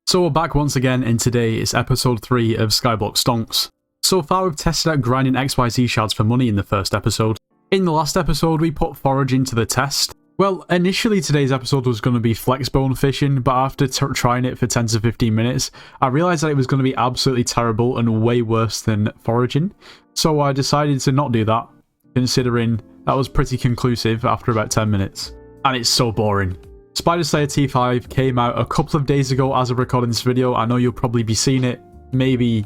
So we're back once again, and today is episode 3 of Skyblock Stonks. So far we've tested out grinding XYZ shards for money in the first episode. In the last episode we put foraging to the test. Well, initially today's episode was going to be flexbone fishing, but after trying it for 10 to 15 minutes, I realised that it was going to be absolutely terrible and way worse than foraging. So I decided to not do that, considering that was pretty conclusive after about 10 minutes. And it's so boring. Spider Slayer T5 came out a couple of days ago as of recording this video. I know you'll probably be seeing it maybe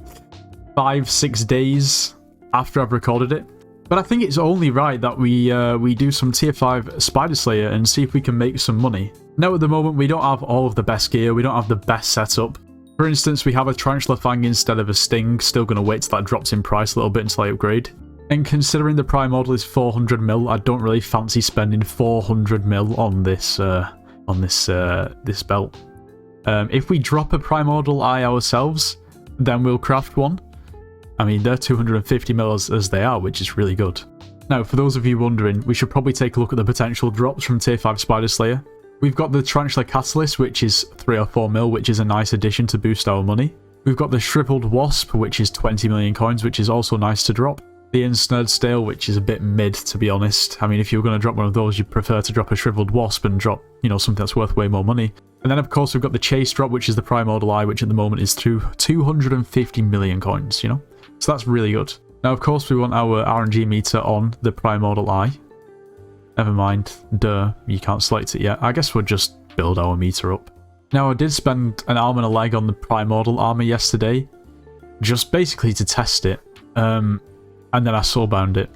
5-6 days after I've recorded it. But I think it's only right that we do some tier 5 Spider Slayer and see if we can make some money. Now at the moment we don't have all of the best gear, we don't have the best setup. For instance, we have a Tarantula Fang instead of a Sting, still going to wait till that drops in price a little bit until I upgrade. And considering the prime model is 400 mil, I don't really fancy spending 400 mil on this this belt. If we drop a primordial eye ourselves, then we'll craft one. I mean, they're 250 mil as they are, which is really good. Now, for those of you wondering, we should probably take a look at the potential drops from tier 5 Spider Slayer. We've got the Tarantula Catalyst, which is 3 or 4 mil, which is a nice addition to boost our money. We've got the Shriveled Wasp, which is 20 million coins, which is also nice to drop. The Ensnared Stale, which is a bit mid, to be honest. I mean, if you were going to drop one of those, you'd prefer to drop a Shriveled Wasp and drop, you know, something that's worth way more money. And then, of course, we've got the Chase drop, which is the Primordial Eye, which at the moment is 250 million coins, you know? So that's really good. Now, of course, we want our RNG meter on the Primordial Eye. Never mind. Duh, you can't select it yet. I guess we'll just build our meter up. Now, I did spend an arm and a leg on the Primordial Armor yesterday, just basically to test it. And then I soulbound it.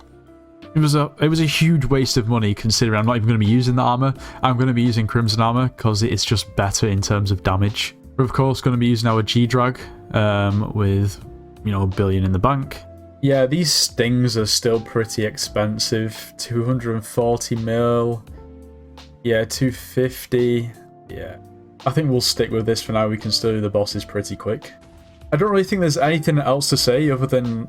It was a huge waste of money, considering I'm not even going to be using the armor. I'm going to be using Crimson Armor because it's just better in terms of damage. We're of course going to be using our G-Drag with, you know, 1 billion in the bank. Yeah, these stings are still pretty expensive. 240 mil. Yeah, 250. Yeah. I think we'll stick with this for now. We can still do the bosses pretty quick. I don't really think there's anything else to say other than...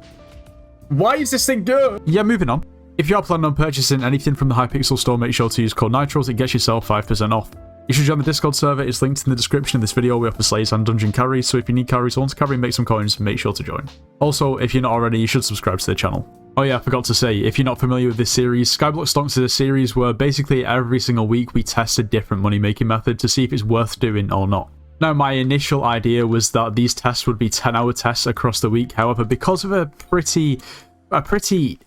Why is this thing good? Yeah, moving on. If you are planning on purchasing anything from the Hypixel store, make sure to use code NITROS. It gets yourself 5% off. You should join the Discord server. It's linked in the description of this video. We offer slaves and dungeon carries, so if you need carries or want to carry and make some coins, make sure to join. Also, if you're not already, you should subscribe to the channel. Oh yeah, I forgot to say, if you're not familiar with this series, Skyblock Stonks is a series where basically every single week we test a different money-making method to see if it's worth doing or not. Now, my initial idea was that these tests would be 10-hour tests across the week. However, because of a pretty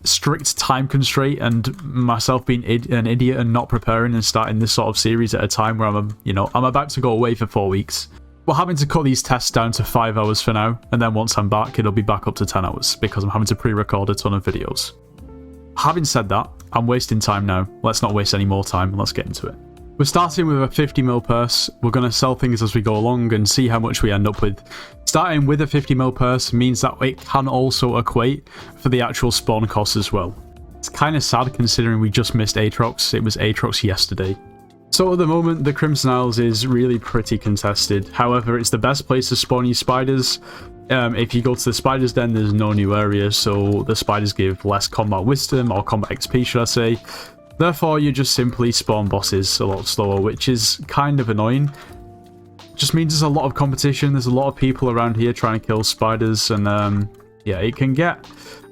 strict time constraint and myself being an idiot and not preparing and starting this sort of series at a time where I'm about to go away for 4 weeks, we're having to cut these tests down to 5 hours for now. And then once I'm back, it'll be back up to 10 hours because I'm having to pre-record a ton of videos. Having said that, I'm wasting time now. Let's not waste any more time and let's get into it. We're starting with a 50 mil purse. We're going to sell things as we go along and see how much we end up with. Starting with a 50 mil purse means that it can also equate for the actual spawn costs as well. It's kind of sad considering we just missed Aatrox. It was Aatrox yesterday. So at the moment, the Crimson Isles is really pretty contested. However, it's the best place to spawn your spiders. If you go to the Spiders Den, there's no new area, so the spiders give less combat wisdom, or combat XP should I say. Therefore, you just simply spawn bosses a lot slower, which is kind of annoying. Just means there's a lot of competition, there's a lot of people around here trying to kill spiders, and yeah, it can get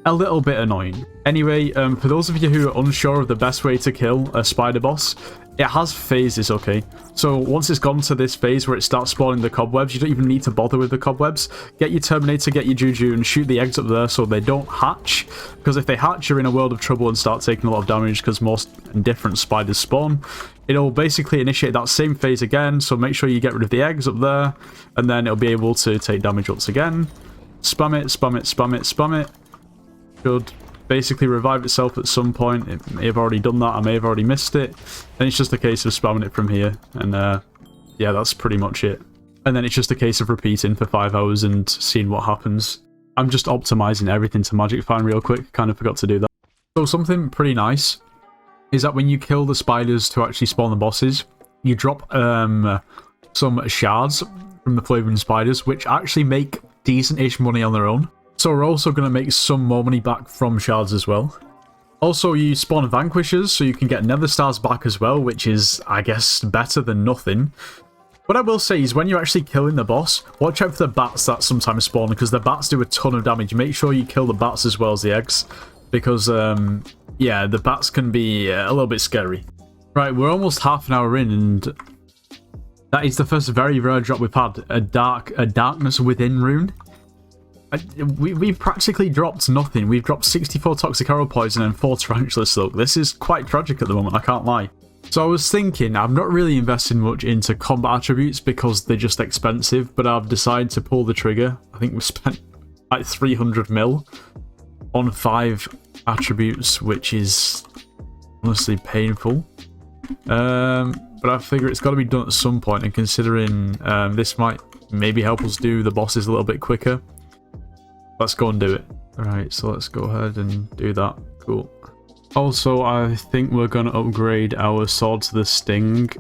a little bit annoying. Anyway, for those of you who are unsure of the best way to kill a spider boss, it has phases, okay? So once it's gone to this phase where it starts spawning the cobwebs, you don't even need to bother with the cobwebs. Get your Terminator, get your Juju, and shoot the eggs up there so they don't hatch. Because if they hatch, you're in a world of trouble and start taking a lot of damage because most different spiders spawn. It'll basically initiate that same phase again, so make sure you get rid of the eggs up there, and then it'll be able to take damage once again. Spam it, spam it, spam it, spam it. Should basically revive itself at some point. It may have already done that, I may have already missed it. And it's just a case of spamming it from here, and yeah, that's pretty much it. And then it's just a case of repeating for 5 hours and seeing what happens. I'm just optimizing everything to Magic Find real quick, kind of forgot to do that. So something pretty nice is that when you kill the spiders to actually spawn the bosses, you drop some shards from the flavoring spiders, which actually make decent-ish money on their own. So we're also going to make some more money back from shards as well. Also, you spawn vanquishers, so you can get nether stars back as well, which is, I guess, better than nothing. What I will say is when you're actually killing the boss, watch out for the bats that sometimes spawn, because the bats do a ton of damage. Make sure you kill the bats as well as the eggs, because, yeah, the bats can be a little bit scary. Right, we're almost half an hour in, and that is the first very rare drop we've had. A darkness within rune. We've practically dropped nothing. We've dropped 64 toxic arrow poison and 4 tarantula silk. This is quite tragic at the moment, I can't lie. So I was thinking, I'm not really investing much into combat attributes because they're just expensive, but I've decided to pull the trigger. I think we spent like 300 mil on 5 attributes, which is honestly painful. But I figure it's got to be done at some point, and considering this might maybe help us do the bosses a little bit quicker, let's go and do it. Alright, so let's go ahead and do that. Cool. Also, I think we're going to upgrade our sword to the Sting.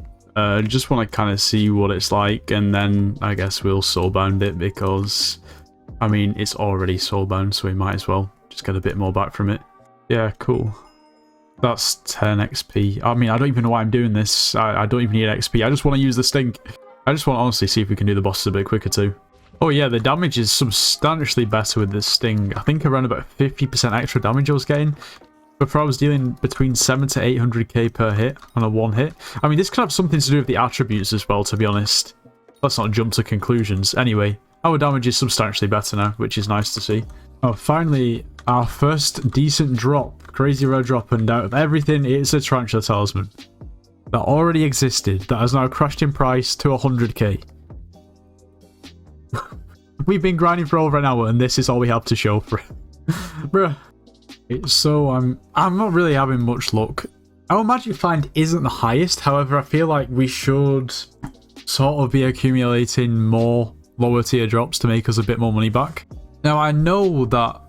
Just want to kind of see what it's like, and then I guess we'll soulbound it because, I mean, it's already soulbound, so we might as well just get a bit more back from it. Yeah, cool. That's 10 XP. I mean, I don't even know why I'm doing this. I don't even need XP. I just want to use the Sting. I just want to honestly see if we can do the bosses a bit quicker too. Oh yeah, the damage is substantially better with the Sting. I think around about 50% extra damage I was getting. Before I was dealing between 7 to 800k per hit on a one hit. I mean, this could have something to do with the attributes as well, to be honest. Let's not jump to conclusions. Anyway, our damage is substantially better now, which is nice to see. Oh, finally, our first decent drop. Crazy rare drop, and out of everything, it's a Tarantula Talisman. That already existed, that has now crashed in price to 100k. We've been grinding for over an hour, and this is all we have to show for it. Bruh. So I'm not really having much luck. Our magic find isn't the highest, however I feel like we should sort of be accumulating more lower tier drops to make us a bit more money back. Now I know that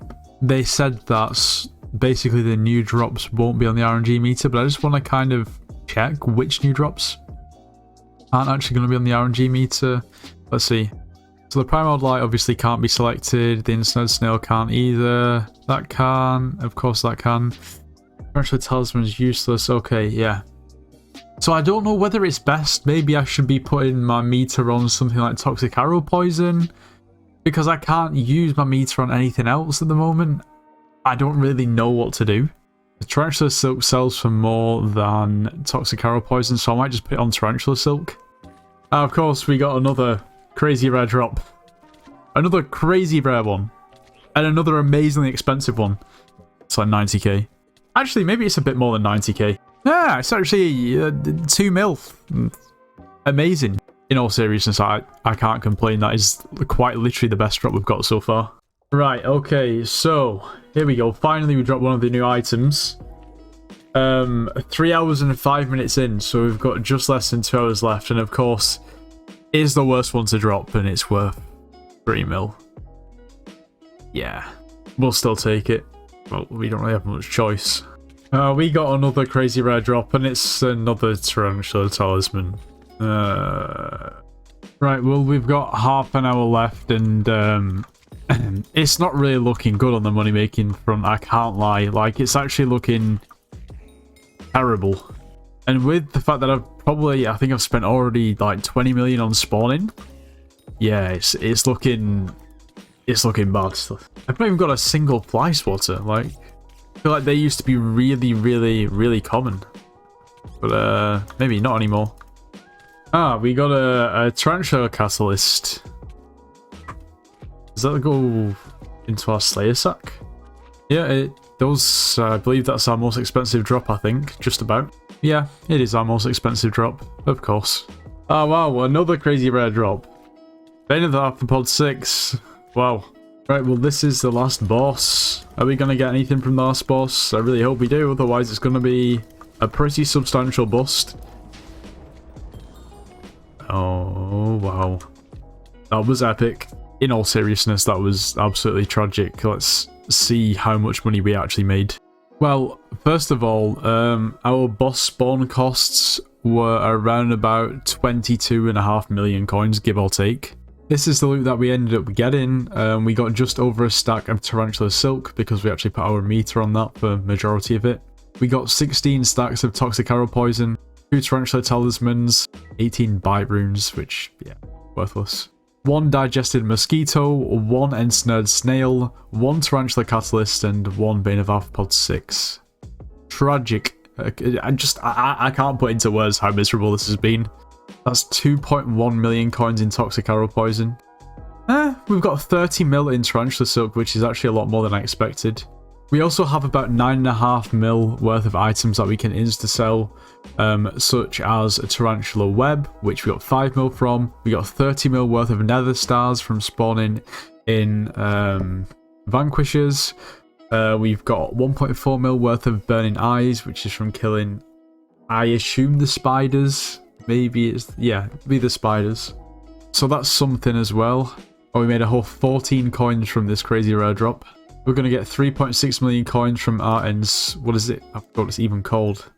they said that basically the new drops won't be on the RNG meter, but I just want to kind of check which new drops aren't actually going to be on the RNG meter. Let's see. So the Primal Light obviously can't be selected, the Insnode Snail can't either, that can, of course that can. Tarantula Talisman is useless, okay, yeah. So I don't know whether it's best, maybe I should be putting my meter on something like Toxic Arrow Poison, because I can't use my meter on anything else at the moment. I don't really know what to do. The Tarantula Silk sells for more than Toxic Arrow Poison, so I might just put it on Tarantula Silk. Of course, we got another crazy rare drop. Another crazy rare one. And another amazingly expensive one. It's like 90k. Actually, maybe it's a bit more than 90k. Yeah, it's actually 2 mil. Amazing. In all seriousness, I can't complain. That is quite literally the best drop we've got so far. Right, okay, so here we go. Finally, we dropped one of the new items. 3 hours and 5 minutes in, so we've got just less than 2 hours left. And of course, it is the worst one to drop, and it's worth 3 mil. Yeah, we'll still take it. Well, we don't really have much choice. We got another crazy rare drop, and it's another Tarantula Talisman. Right, well, we've got half an hour left, and it's not really looking good on the money making front, I can't lie. Like, it's actually looking terrible. And with the fact that I think I've spent already like 20 million on spawning, yeah, it's looking bad. I've not even got a single fly swatter. Like, I feel like they used to be really, really, really common, but maybe not anymore. Ah, we got a Tarantula Catalyst. Does that go into our Slayer sack? Yeah, it does. I believe that's our most expensive drop, I think. Just about. Yeah, it is our most expensive drop, of course. Oh wow, another crazy rare drop. Bane of the Arthropod 6. Wow. Right, well this is the last boss. Are we going to get anything from the last boss? I really hope we do, otherwise it's going to be a pretty substantial bust. Oh, wow. That was epic. In all seriousness, that was absolutely tragic. Let's see how much money we actually made. Well, first of all, our boss spawn costs were around about 22.5 million coins, give or take. This is the loot that we ended up getting. We got just over a stack of Tarantula Silk because we actually put our meter on that for majority of it. We got 16 stacks of Toxic Arrow Poison. 2 Tarantula Talismans, 18 Bite Runes, which, yeah, worthless. 1 Digested Mosquito, 1 Ensnared Snail, 1 Tarantula Catalyst, and 1 Bane of Arthropod 6. Tragic. I can't put into words how miserable this has been. That's 2.1 million coins in Toxic Arrow Poison. We've got 30 mil in Tarantula Silk, which is actually a lot more than I expected. We also have about 9.5 mil worth of items that we can insta-sell, such as a Tarantula Web, which we got 5 mil from. We got 30 mil worth of Nether Stars from spawning in Vanquishers. We've got 1.4 mil worth of Burning Eyes, which is from killing, I assume, the spiders. Maybe it's, yeah, be the spiders. So that's something as well. Oh, we made a whole 14 coins from this crazy rare drop. We're going to get 3.6 million coins from our what is it? I forgot it's even called.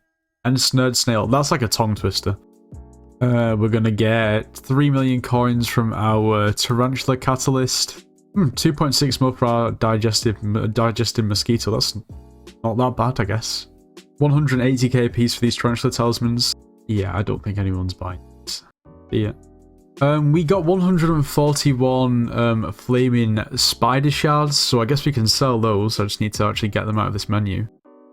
Ensnared Snail. That's like a tongue twister. We're going to get 3 million coins from our Tarantula Catalyst. 2.6 mil for our Digested Mosquito. That's not that bad, I guess. 180k piece for these Tarantula Talismans. Yeah, I don't think anyone's buying this. Yeah. We got 141 flaming spider shards, so I guess we can sell those. I just need to actually get them out of this menu.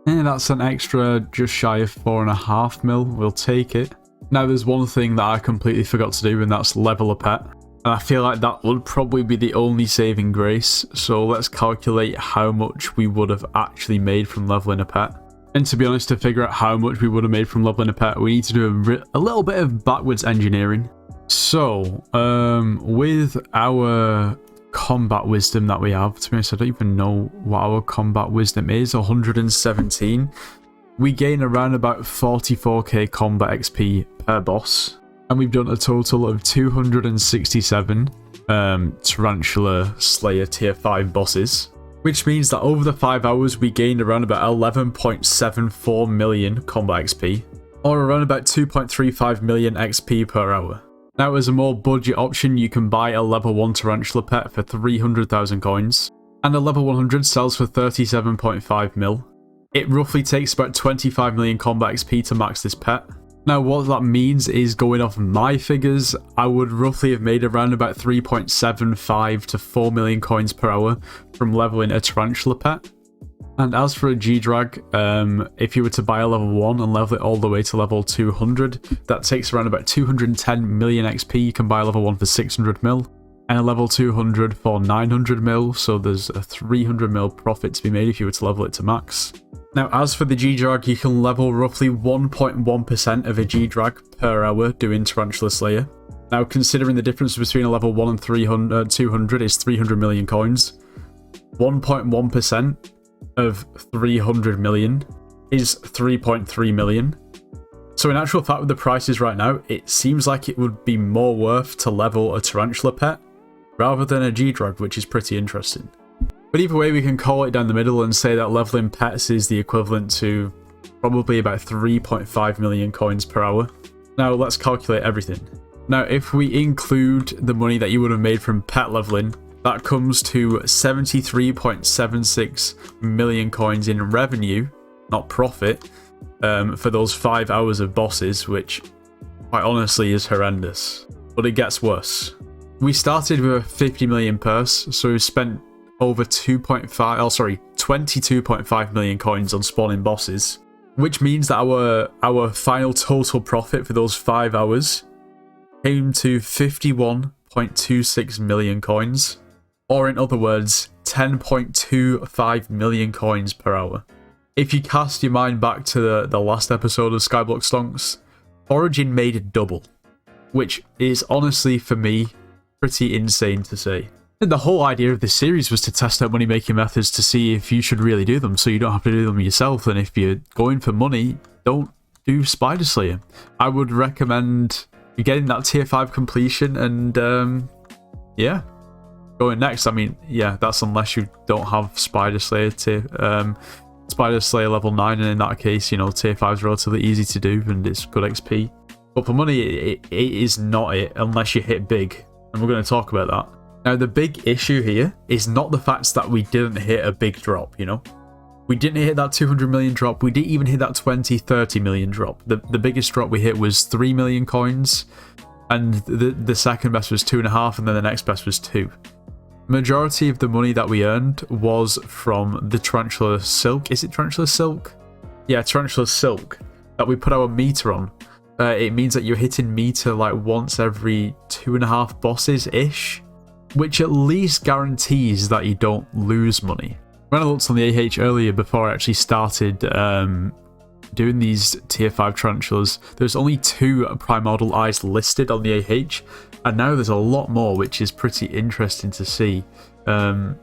And that's an extra just shy of 4.5 mil. We'll take it. Now there's one thing that I completely forgot to do, and that's level a pet. And I feel like that would probably be the only saving grace. So let's calculate how much we would have actually made from leveling a pet. And to be honest, to figure out how much we would have made from leveling a pet, we need to do a little bit of backwards engineering. So, with our combat wisdom that we have, to be honest, I don't even know what our combat wisdom is, 117. We gain around about 44k combat XP per boss. And we've done a total of 267 Tarantula Slayer tier 5 bosses. Which means that over the 5 hours, we gained around about 11.74 million combat XP. Or around about 2.35 million XP per hour. Now, as a more budget option, you can buy a level 1 Tarantula pet for 300,000 coins, and a level 100 sells for 37.5 mil. It roughly takes about 25 million combat XP to max this pet. Now, what that means is, going off my figures, I would roughly have made around about 3.75 to 4 million coins per hour from leveling a Tarantula pet. And as for a G-Drag, if you were to buy a level 1 and level it all the way to level 200, that takes around about 210 million XP. You can buy a level 1 for 600 mil, and a level 200 for 900 mil, so there's a 300 mil profit to be made if you were to level it to max. Now, as for the G-Drag, you can level roughly 1.1% of a G-Drag per hour doing Tarantula Slayer. Now, considering the difference between a level 1 and 200 is 300 million coins, 1.1% of 300 million is 3.3 million. So in actual fact, with the prices right now, it seems like it would be more worth to level a Tarantula pet rather than a G-Drag, which is pretty interesting. But either way, we can call it down the middle and say that leveling pets is the equivalent to probably about 3.5 million coins per hour. Now let's calculate everything. Now, if we include the money that you would have made from pet leveling, that comes to 73.76 million coins in revenue, not profit, for those 5 hours of bosses, which quite honestly is horrendous. But it gets worse. We started with a 50 million purse, so we've spent over 22.5 million coins on spawning bosses, which means that our final total profit for those 5 hours came to 51.26 million coins. Or in other words, 10.25 million coins per hour. If you cast your mind back to the last episode of Skyblock Stonks, Origin made double, which is honestly, for me, pretty insane to say. And the whole idea of this series was to test out money-making methods to see if you should really do them, so you don't have to do them yourself, and if you're going for money, don't do Spider Slayer. I would recommend getting that tier 5 completion and, yeah. Going next, I mean, yeah, that's unless you don't have Spider Slayer Spider Slayer level 9, and in that case, you know, tier 5 is relatively easy to do and it's good XP. But for money, it is not it unless you hit big, and we're going to talk about that. Now, the big issue here is not the fact that we didn't hit a big drop, you know. We didn't hit that 200 million drop. We didn't even hit that 20, 30 million drop. The biggest drop we hit was 3 million coins, and the second best was 2.5, and then the next best was 2. Majority of the money that we earned was from the Tarantula Silk. Is it Tarantula Silk? Yeah, Tarantula Silk that we put our meter on. It means that you're hitting meter like once every 2.5 bosses-ish, which at least guarantees that you don't lose money. When I looked on the AH earlier before I actually started doing these tier 5 tarantulas, there's only 2 primordial eyes listed on the AH, and now there's a lot more, which is pretty interesting to see. Yeah,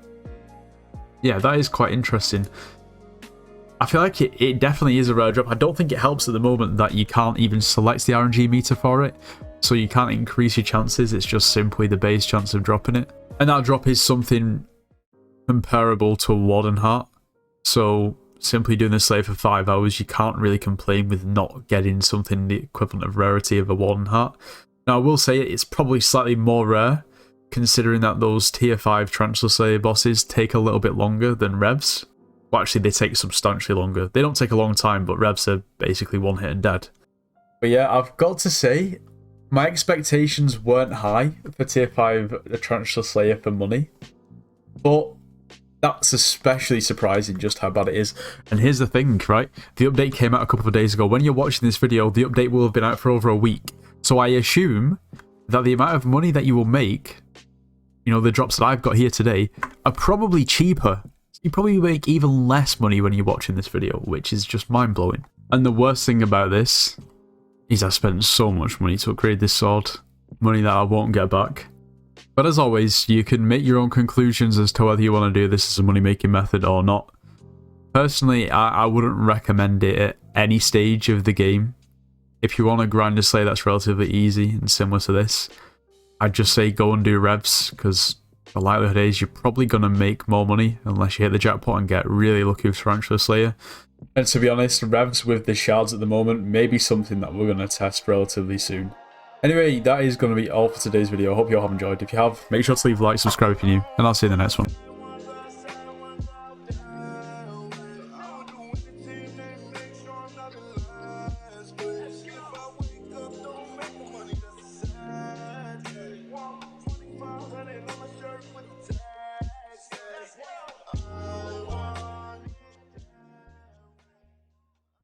that is quite interesting. I feel like it definitely is a rare drop. I don't think it helps at the moment that you can't even select the RNG meter for it, so you can't increase your chances. It's just simply the base chance of dropping it. And that drop is something comparable to a Warden Heart. So simply doing the slave for 5 hours, you can't really complain with not getting something the equivalent of rarity of a Warden Heart. Now I will say it's probably slightly more rare, considering that those tier 5 Tarantula Slayer bosses take a little bit longer than Revs. Well, actually, they take substantially longer. They don't take a long time, but Revs are basically one hit and dead. But yeah, I've got to say, my expectations weren't high for tier 5 Tarantula Slayer for money. But that's especially surprising just how bad it is. And here's the thing, right? The update came out a couple of days ago. When you're watching this video, the update will have been out for over a week. So I assume that the amount of money that you will make, you know, the drops that I've got here today, are probably cheaper. You probably make even less money when you're watching this video, which is just mind-blowing. And the worst thing about this is I spent so much money to upgrade this sword. Money that I won't get back. But as always, you can make your own conclusions as to whether you want to do this as a money-making method or not. Personally, I wouldn't recommend it at any stage of the game. If you want to grind a Slayer that's relatively easy and similar to this, I'd just say go and do Revs, because the likelihood is you're probably going to make more money unless you hit the jackpot and get really lucky with Tarantula Slayer. And to be honest, Revs with the shards at the moment may be something that we're going to test relatively soon. Anyway, that is going to be all for today's video. I hope you all have enjoyed. If you have, make sure to leave a like, subscribe if you're new, and I'll see you in the next one.